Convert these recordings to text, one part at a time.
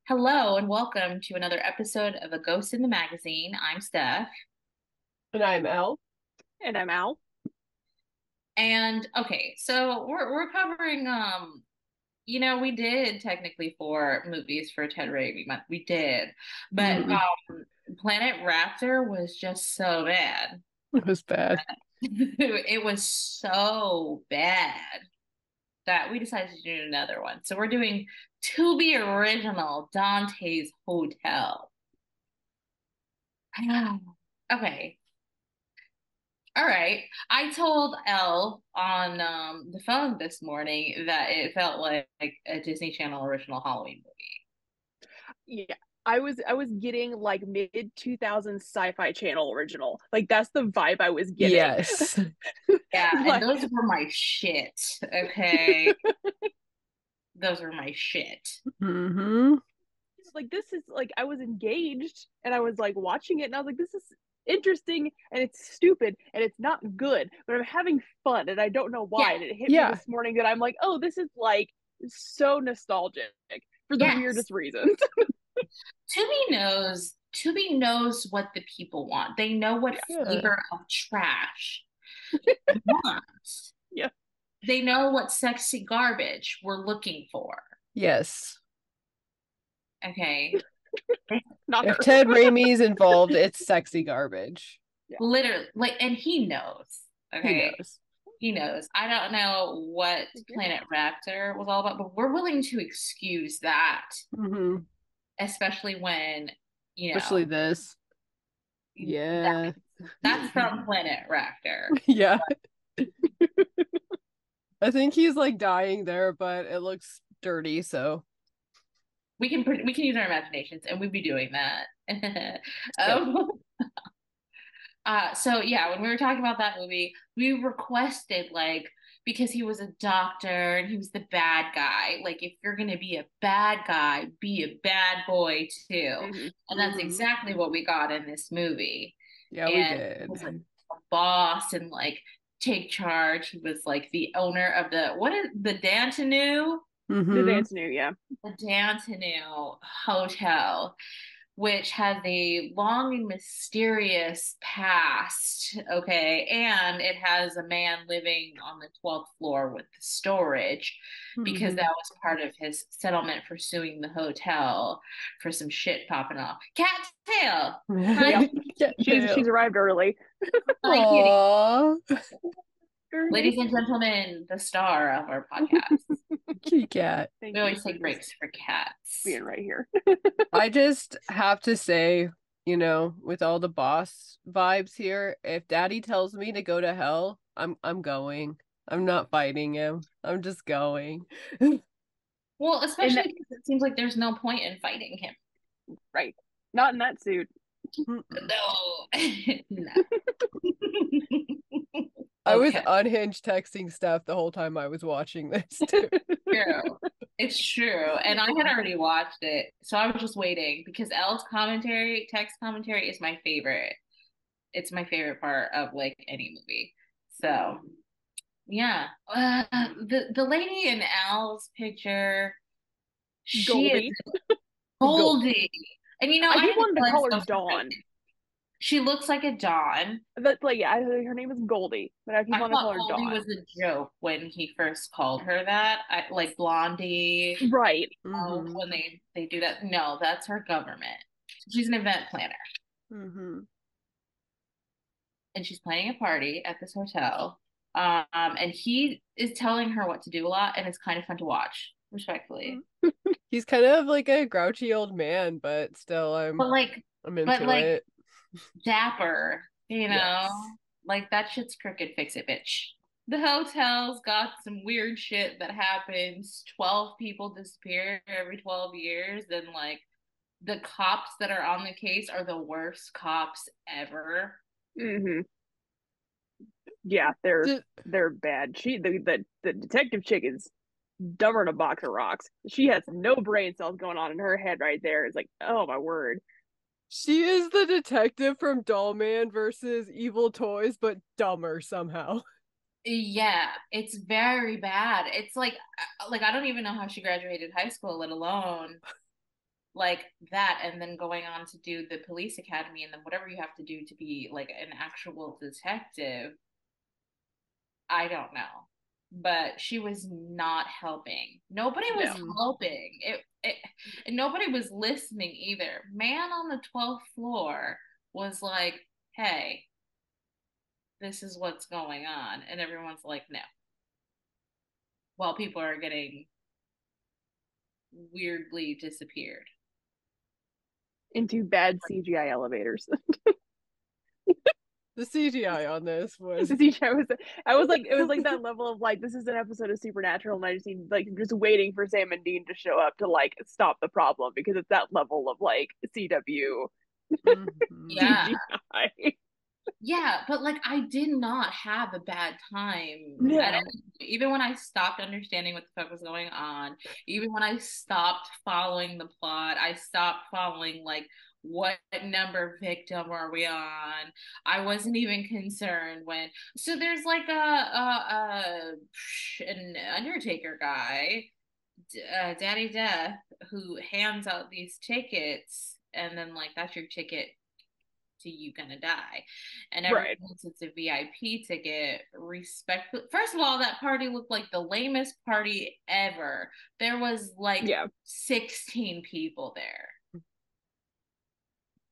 Hello and welcome to another episode of A Ghost in the Magazine. I'm Steph. And I'm Elle. And I'm Al. And okay, so we're covering we did technically four movies for Ted Raimi month. We did. But Mm, Planet Raptor was just so bad. it was bad. It was so bad that we decided to do another one. So we're doing to be original Dante's Hotel. Okay. All right. I told Elle on the phone this morning that it felt like a Disney Channel original Halloween movie. Yeah. I was getting like mid 2000s sci-fi channel original. Like that's the vibe I was getting. Yes. Yeah, and Like, those were my shit. Okay. Those were my shit. hmm like this is like I was engaged and I was like watching it and I was like, this is interesting and it's stupid and it's not good, but I'm having fun and I don't know why. Yeah. And it hit me Yeah. this morning that I'm like, oh, this is like so nostalgic for the Yes. weirdest reasons. Tubi knows what the people want. They know what Yeah. flavor of trash they want. Yeah. They know what sexy garbage we're looking for. Yes. Okay. Not If her. Ted Raimi's involved, it's sexy garbage. Yeah. Literally, like, and he knows. He Okay. knows. He knows. I don't know what Planet Raptor was all about, but we're willing to excuse that, hmm especially when, Especially this. Yeah. that's from Planet Raptor. Yeah. I think he's like dying there, but it looks dirty, so We can use our imaginations, and we'd be doing that. yep. um, so yeah, when we were talking about that movie, we requested like because he was a doctor and he was the bad guy. Like if you're gonna be a bad guy, be a bad boy too. Mm-hmm. And that's hmm exactly what we got in this movie. Yeah, we And he did. was like a boss and like take charge. He was like the owner of the Dantanu? The hmm dance new, yeah. The Dantanu Hotel, which has a long and mysterious past. Okay. And it has a man living on the 12th floor with the storage because hmm that was part of his settlement for suing the hotel for some shit popping off. Cat tail. Yep. Hi, Get She's tail. arrived early. hi, kitty. Aww. Ladies and gentlemen, the star of our podcast. Kitty cat. Thank We you always for take breaks for cats. being right here. I just have to say, with all the boss vibes here, if daddy tells me to go to hell, I'm going. I'm not fighting him. I'm just going. Well, And especially because it seems like there's no point in fighting him. right. Not in that suit. Mm-mm. No. No. I was Okay. unhinged texting stuff the whole time I was watching this too. True. It's true. And I had already watched it. So I was just waiting because Elle's commentary, text commentary is my favorite. It's my favorite part of like any movie. So yeah. The lady in Al's picture, she is Goldie. Goldie. And I I keep didn't wanting to call her realize Dawn. she looks like a Dawn. That's like, yeah, her name is Goldie, but I keep I wanting to call thought her Goldie Dawn. was a joke when he first called her that. Like Blondie, Right. hmm when they do that. No, that's her government. She's an event planner, hmm and she's planning a party at this hotel. And he is telling her what to do a lot, and it's kind of fun to watch, respectfully. He's kind of like a grouchy old man, but still But like, I'm but into like it. dapper, Yes. like that shit's crooked. Fix it, bitch. The hotel's got some weird shit that happens. 12 people disappear every 12 years, and like the cops that are on the case are the worst cops ever. hmm Yeah, they're bad. The detective chick is dumber than a box of rocks. She has no brain cells going on in her head right there. It's like, oh my word. She is the detective from Doll Man versus Evil Toys, but dumber somehow. Yeah, it's very bad. It's like I don't even know how she graduated high school, let alone like that, and then going on to do the police academy, and then whatever you have to do to be like an actual detective. I don't know. But she was not helping. Nobody was helping. And nobody was listening either. Man on the 12th floor was like, hey, this is what's going on. And everyone's like, no. While people are getting weirdly disappeared into bad CGI elevators. The CGI on this was the CGI was I was like it was like that level of like this is an episode of Supernatural and I just need like just waiting for Sam and Dean to show up to like stop the problem because it's that level of like CW yeah CGI. Yeah, but like I did not have a bad time. No. Even when I stopped understanding what the fuck was going on, even when I stopped following the plot, I stopped following like what number victim are we on. I wasn't even concerned when. So there's like an Undertaker guy, Daddy Death, who hands out these tickets, and then like that's your ticket to you gonna die, and everyone thinks it's a VIP ticket. Respect. First of all, that party looked like the lamest party ever. There was like 16 people there.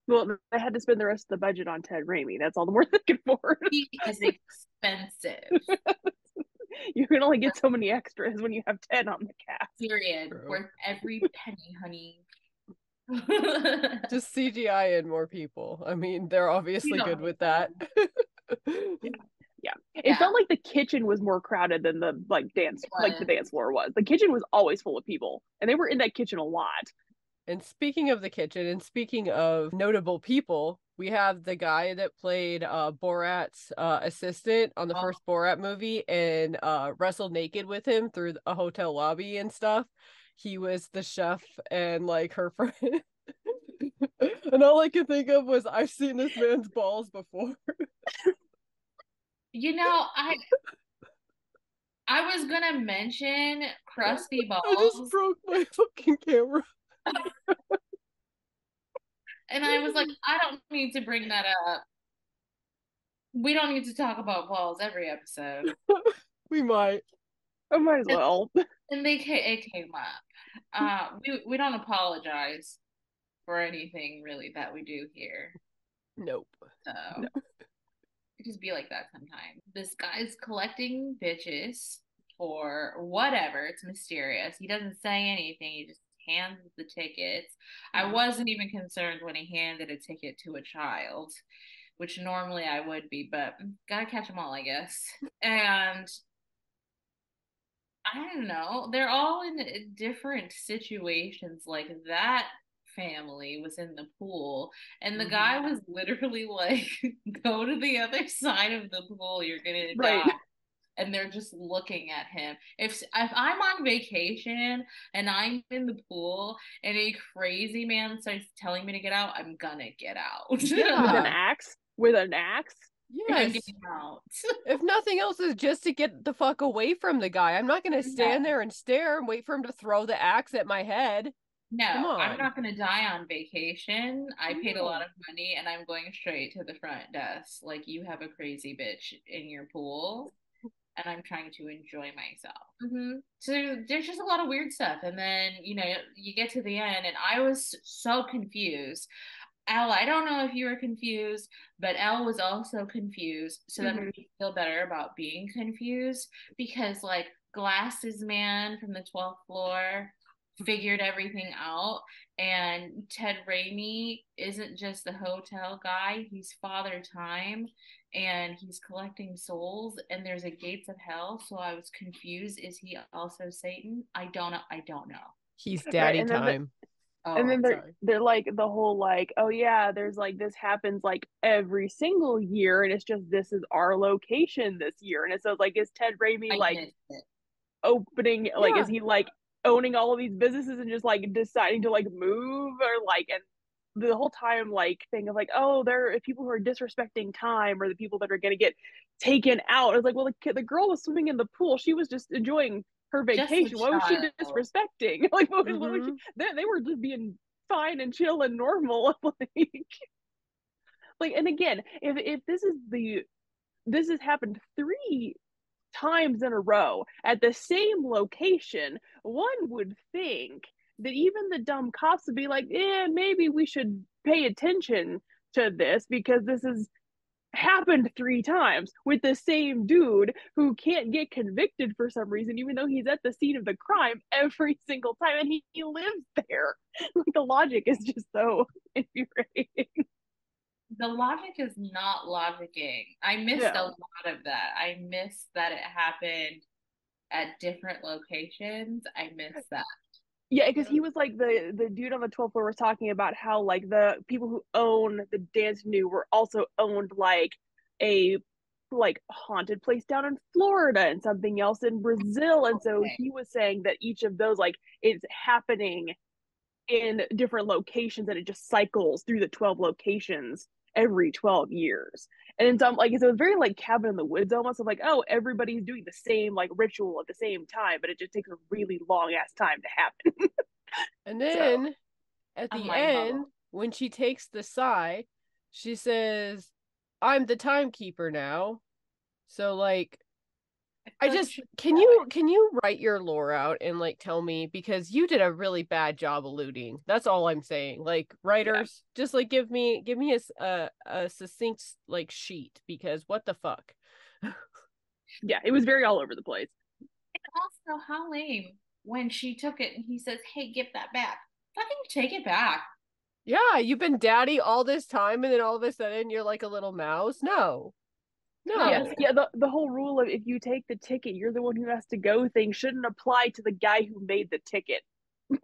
Well, they had to spend the rest of the budget on Ted Raimi. That's all the more they could afford. He is expensive. You can only get so many extras when you have Ted on the cast. Period. True. Worth every penny, honey. Just CGI and more people. I mean, they're obviously good with that. Yeah. It felt like the kitchen was more crowded than the like dance floor was. The kitchen was always full of people, and they were in that kitchen a lot. And speaking of the kitchen, and speaking of notable people, we have the guy that played Borat's assistant on the first Borat movie and wrestled naked with him through a hotel lobby and stuff. He was the chef and like her friend. And all I could think of was I've seen this man's balls before. You know, I was gonna mention crusty balls. I just broke my fucking camera. And I was like, I don't need to bring that up. We don't need to talk about balls every episode. We might. I might as well. And it came up. We don't apologize for anything really that we do here. Nope. So it just be like that sometimes. This guy's collecting bitches for whatever. It's mysterious. He doesn't say anything. He just hands the tickets. I wasn't even concerned when he handed a ticket to a child, which normally I would be, but gotta catch them all, I guess. And I don't know. They're all in different situations. Like that family was in the pool, and the guy was literally like, "Go to the other side of the pool. You're gonna die." And they're just looking at him. If I'm on vacation and I'm in the pool and a crazy man starts telling me to get out, I'm gonna get out. Yeah. With an axe? Yes. If nothing else, is just to get the fuck away from the guy. I'm not gonna stand there and stare and wait for him to throw the axe at my head. No, I'm not gonna die on vacation. I paid a lot of money and I'm going straight to the front desk. Like, you have a crazy bitch in your pool. And I'm trying to enjoy myself. So there's just a lot of weird stuff. And then, you know, you get to the end and I was so confused. Elle, I don't know if you were confused, but Elle was also confused. So that made me feel better about being confused because like Glasses Man from the 12th floor figured everything out, and Ted Raimi isn't just the hotel guy, he's Father Time, and he's collecting souls, and there's a gates of hell. So I was confused. Is he also Satan? I don't know. He's Daddy Time. And then they're like the whole like, oh yeah, there's like this happens like every single year, and it's just this is our location this year, and it says like, is Ted Raimi like opening like is he like owning all of these businesses and just like deciding to like move, or like, and the whole time like thing of like, oh, there are people who are disrespecting time, or the people that are gonna get taken out. It's like, well, the girl was swimming in the pool, she was just enjoying her vacation. What was she disrespecting? Like, what was she? They were just being fine and chill and normal. Like, and again, if this has happened 3 times in a row at the same location, one would think that even the dumb cops would be like, yeah, maybe we should pay attention to this because this has happened 3 times with the same dude who can't get convicted for some reason, even though he's at the scene of the crime every single time and he lives there. Like, the logic is just so infuriating. The logic is not logicking. I missed a No. lot of that. I missed that it happened at different locations. I missed that. Yeah, because he was like the dude on the 12th floor was talking about how like the people who own the dance new were also owned like a like haunted place down in Florida and something else in Brazil. And so Okay. he was saying that each of those like is happening in different locations and it just cycles through the 12 locations every 12 years. And so I'm like, so it's very like cabin in the woods almost of like, oh, everybody's doing the same like ritual at the same time, but it just takes a really long ass time to happen. And So then at I'm the mind end, boggled. when she takes the sigh, she says, I'm the timekeeper now. So like I feel like just she can died. you write your lore out and like tell me, because you did a really bad job alluding. That's all I'm saying. Like, yeah, writers, just like give me a succinct like sheet, because what the fuck? yeah, it was very all over the place. And also, how lame when she took it and he says, "Hey, give that back." Fucking take it back. Yeah, you've been daddy all this time and then all of a sudden you're like a little mouse. No. Yeah, No. yeah. The whole rule of if you take the ticket, you're the one who has to go thing shouldn't apply to the guy who made the ticket.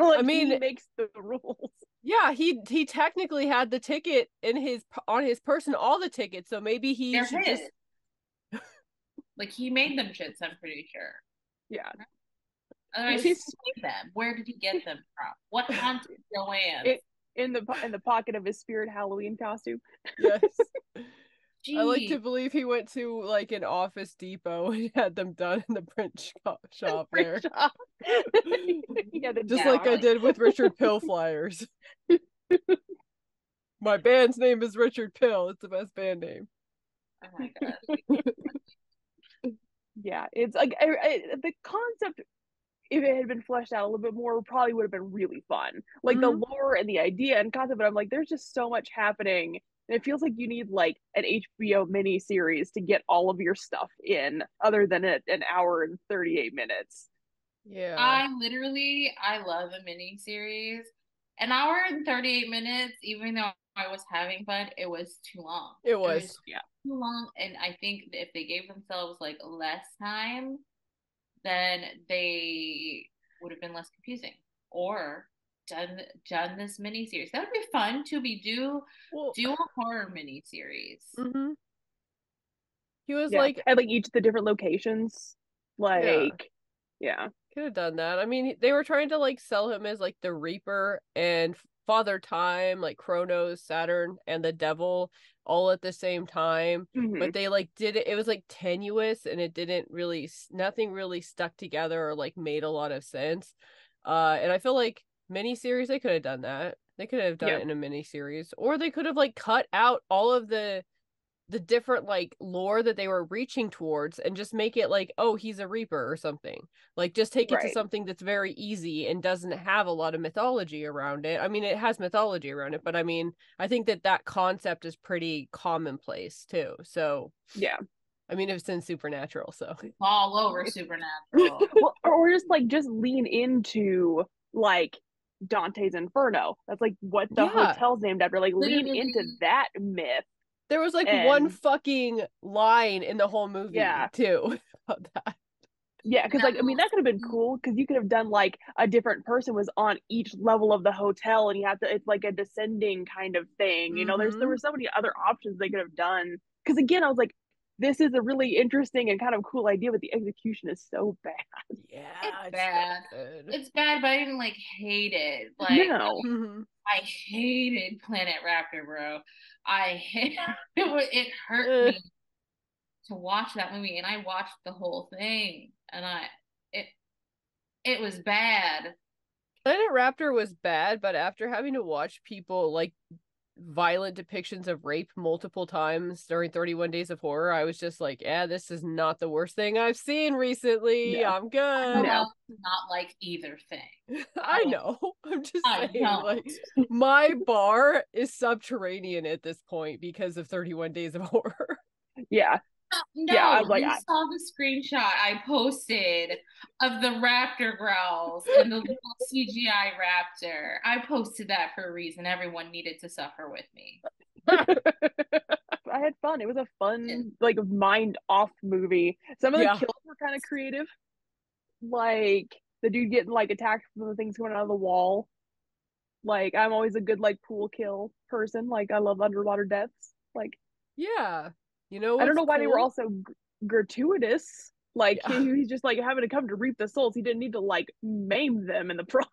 I Like, he mean, makes the rules. yeah, he technically had the ticket in his on his person, all the tickets, so maybe he They're should his. just Like he made them shits. I'm pretty sure. Yeah, Otherwise, who he's made them? Where did he get them from? What haunted Joanne? it in the pocket of his spirit Halloween costume. yes. I like to Gee, believe he went to like an Office Depot and had them done in the print shop there. Shop. Yeah, the Just yeah, like box. I did with Richard Pill flyers. My band's name is Richard Pill. It's the best band name. oh my god. Yeah, it's like the concept, if it had been fleshed out a little bit more, probably would have been really fun. Like the Mm-hmm. lore and the idea and concept, but I'm like, there's just so much happening. And it feels like you need like an HBO mini series to get all of your stuff in, other than an hour and 38 minutes. Yeah. I love a mini series. An hour and 38 minutes, even though I was having fun, it was too long. It It was was. Yeah. too long. And I think if they gave themselves like less time, then they would have been less confusing. Or done this mini series. That would be fun to be Well, do a horror mini series. mm-hmm. He was Yeah. like, At like each of the different locations. yeah, Like, yeah. could have done that. I mean, they were trying to like sell him as like the Reaper and Father Time, like Kronos, Saturn, and the Devil all at the same time. Mm-hmm. But they like did it, it was like tenuous and it didn't really, nothing really stuck together or like made a lot of sense. And I feel like miniseries, they could have done that. They could have done Yeah. it in a miniseries, or they could have like cut out all of the different like lore that they were reaching towards and just make it like, oh, he's a Reaper or something. Like, just take it to Right. something that's very easy and doesn't have a lot of mythology around it. I mean, it has mythology around it, but I mean, I think that concept is pretty commonplace too. So Yeah. I mean, it's in Supernatural, so All over Supernatural. Well, or just like just lean into like Dante's Inferno. That's like what the yeah. hotel's named after. Like, lean into Literally, that myth. There was like one And fucking line in the whole movie yeah, too about that. yeah, because like I mean that could have been cool because you could have done like a different person was on each level of the hotel and you have to, it's like a descending kind of thing. You know, there Mm-hmm. were so many other options they could have done. Because again, I was like, this is a really interesting and kind of cool idea, but the execution is so bad. Yeah, it's it's so bad. good. It's bad, but I didn't like hate it. Like No. Mm-hmm. I hated Planet Raptor, bro. I hate it hurt Eh. me to watch that movie, and I watched the whole thing, and it it was bad. Planet Raptor was bad, but after having to watch people like violent depictions of rape multiple times during 31 Days of Horror, I was just like, yeah, this is not the worst thing I've seen recently. No. I'm good. No. Not like either thing. I know. I'm just I saying, don't. like, my bar is subterranean at this point because of 31 Days of Horror. Yeah. No, Yeah, I was like, you saw the screenshot I posted of the raptor growls and the little CGI raptor. I posted that for a reason. Everyone needed to suffer with me. I had fun. It was a fun, like, mind off movie. Some of the kills were kind of creative. Like the dude getting like attacked from the things going out of the wall. Like I'm always a good like pool kill person. Like I love underwater deaths. Like yeah, you know, I don't know why cool? they were also gratuitous. Like he's just like having to come to reap the souls. He didn't need to like maim them in the process.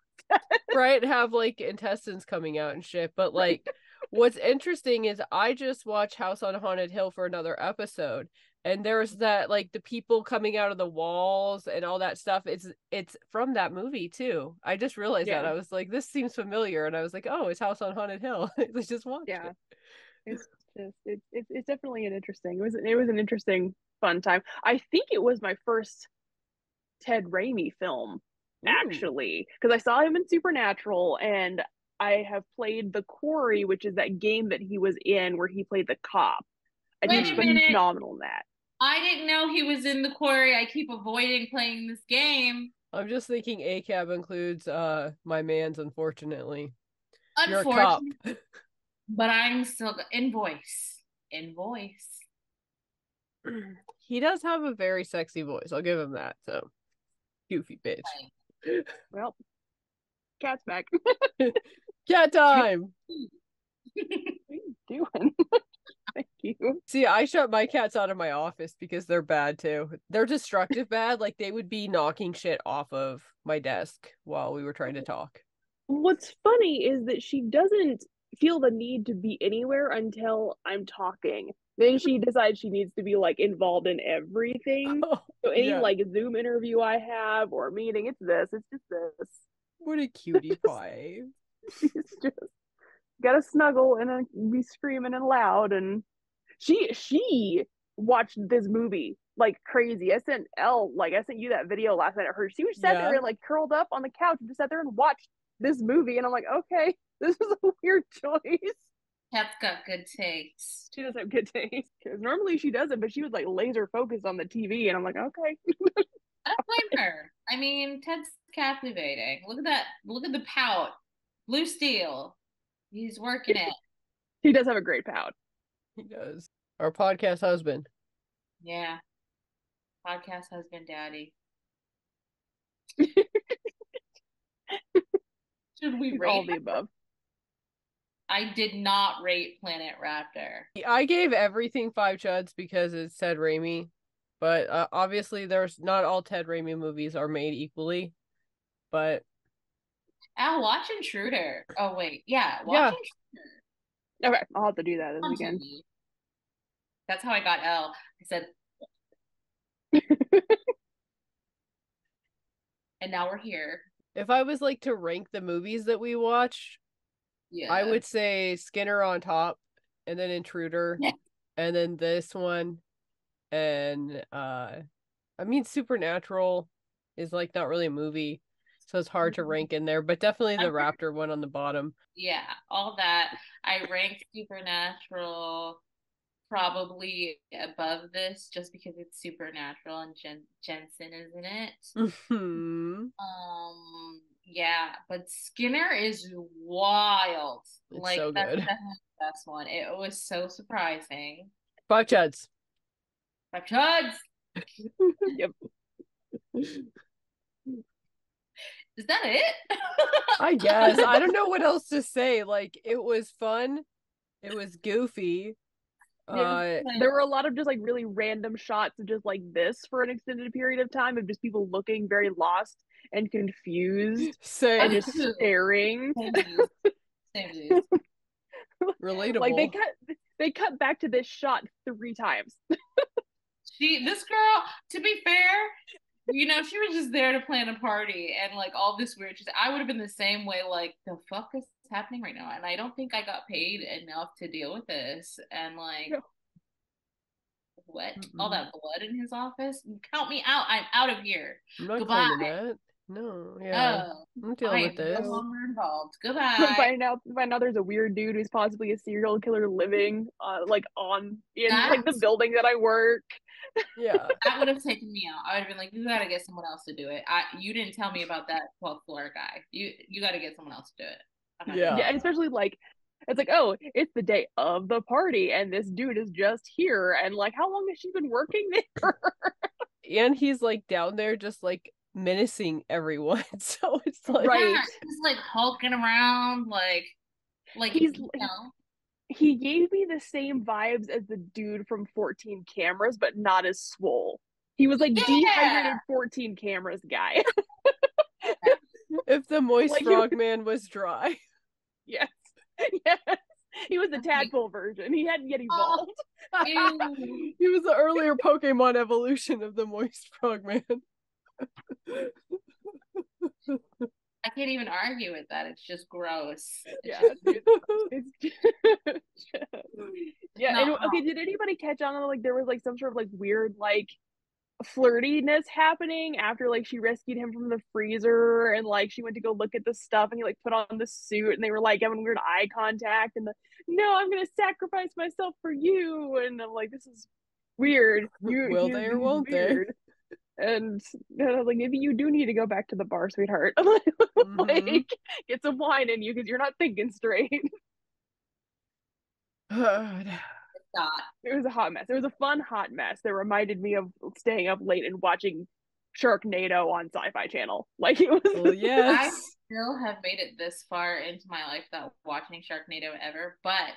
Right, have like intestines coming out and shit. But like what's interesting is I just watched House on Haunted Hill for another episode, and there's that like the people coming out of the walls and all that stuff. It's from that movie too. I just realized that. I was like, this seems familiar, and I was like, oh, it's House on Haunted Hill. Let's just watch it. It's just it's definitely an interesting. It was an interesting fun time. I think it was my first Ted Raimi film actually, because I saw him in Supernatural, and I have played The Quarry, which is that game that he was in where he played the cop. And Wait he's a minute. phenomenal in that. I didn't know he was in The Quarry. I keep avoiding playing this game. I'm just thinking ACAB includes my man's, unfortunately. Unfortunately. But I'm still in voice. He does have a very sexy voice. I'll give him that. So goofy bitch. Right. Well, cat's back. Cat time. What are you doing? Thank you. See, I shut my cats out of my office because they're bad too. They're destructive bad. Like they would be knocking shit off of my desk while we were trying to talk. What's funny is that she doesn't feel the need to be anywhere until I'm talking. Then she decides she needs to be like involved in everything. So any like Zoom interview I have or meeting, it's just this. What a cutie pie. She's just gotta snuggle and then be screaming and loud. And she watched this movie like crazy. I sent you that video last night of her. She was sat there and like curled up on the couch and just sat there and watched this movie, and I'm like, okay, this is a weird choice. Cat's got good taste. She does have good taste, because normally she doesn't, but she was like laser focused on the TV, and I'm like, okay. I don't blame her. I mean, Ted's captivating. Look at that. Look at the pout. Blue Steel. He's working it. He does have a great pout. He does. Our podcast husband. Yeah. Podcast husband daddy. Should we rate all the above? I did not rate Planet Raptor. I gave everything 5 chuds because it's Ted Raimi, but obviously there's not all Ted Raimi movies are made equally. But Al, watch Intruder. Oh wait, yeah, watch Intruder. Okay, I'll have to do that this weekend. That's how I got L. I said, and now we're here. If I was like to rank the movies that we watch, I would say Skinner on top, and then Intruder, and then this one, and I mean Supernatural is like not really a movie, so it's hard to rank in there, but definitely the Raptor one on the bottom. Yeah, all that. I ranked Supernatural probably above this just because it's Supernatural and Jensen is in it. Mm-hmm. Yeah, but Skinner is wild. It's like so that's good. definitely the best one. It was so surprising. 5 chuds. 5 chuds. Yep. Is that it? I guess. I don't know what else to say. Like, it was fun. It was goofy. There were a lot of just like really random shots of just like this for an extended period of time of just people looking very lost and confused and just staring. Same. Relatable. Like they cut back to this shot 3 times. This girl, to be fair, You know, she was just there to plan a party and like all this weird shit. I would have been the same way, like, the fuck is happening right now? And I don't think I got paid enough to deal with this. And like, No. what? All Mm-mm. that blood in his office? Count me out. I'm out of here. I'm not Goodbye. claiming that. No, yeah. Oh, I'm I dealing with am no this. longer involved. Goodbye. Find out there's a weird dude who's possibly a serial killer living like on in That like the building that I work. Yeah. that would have taken me out. I would have been like, you gotta get someone else to do it. You didn't tell me about that 12th floor guy. You gotta get someone else to do it. I'm not Yeah. Yeah, and especially like it's like, oh, it's the day of the party and this dude is just here and like how long has she been working there? And he's like down there just like menacing everyone. So it's like Right. Yeah, he's like hulking around, like He's you know. he gave me the same vibes as the dude from 14 Cameras, but not as swole. He was like Yeah. dehydrated 14 Cameras guy. if the moist Like frog man was dry. yes. Yes. He was the tadpole version. He hadn't yet Oh, evolved. ew. He was the earlier Pokemon evolution of the moist frog man. I can't even argue with that. It's just gross. Yeah. It's It's yeah. not And, okay, did anybody catch on like there was like some sort of like weird like flirtiness happening after like she rescued him from the freezer and like she went to go look at the stuff and he like put on the suit and they were like having weird eye contact and the no, I'm gonna sacrifice myself for you and I'm like this is weird. Will they or won't weird. And I was like, maybe you do need to go back to the bar, sweetheart. Like, get some wine in you because you're not thinking straight. they? not. It was a hot mess. It was a fun hot mess that reminded me of staying up late and watching Sharknado on Sci-Fi Channel. Like it was. Well, I yes. still have made it this far into my life without watching Sharknado ever, but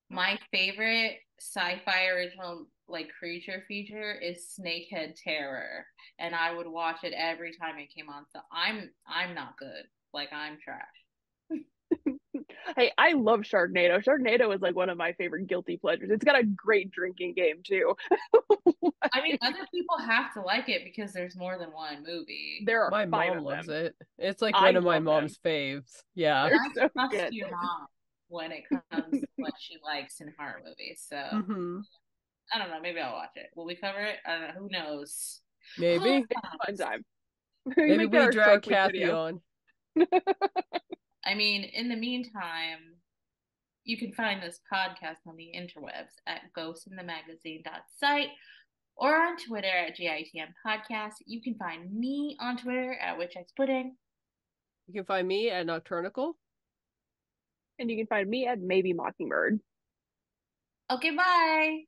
my favorite sci-fi original like creature feature is Snakehead Terror, and I would watch it every time it came on. So I'm not good. Like I'm trash. Hey, I love Sharknado. Sharknado is like one of my favorite guilty pleasures. It's got a great drinking game too. I mean, other people have to like it because there's more than one movie. There are My 5 mom of loves them. it. It's like I one of my love mom's faves. Yeah. They're I so trust good. your mom when it comes to what she likes in horror movies. So Mm-hmm. I don't know. Maybe I'll watch it. Will we cover it? I don't know. Who knows? Maybe. It's a fun time. Maybe Make that we our drag Shark Week Kathy video. on. I mean, in the meantime, you can find this podcast on the interwebs at ghostinthemagazine.site or on Twitter at GITM Podcast. You can find me on Twitter at Witch X Pudding. You can find me at Nocturnical. And you can find me at Maybe Mockingbird. Okay, bye.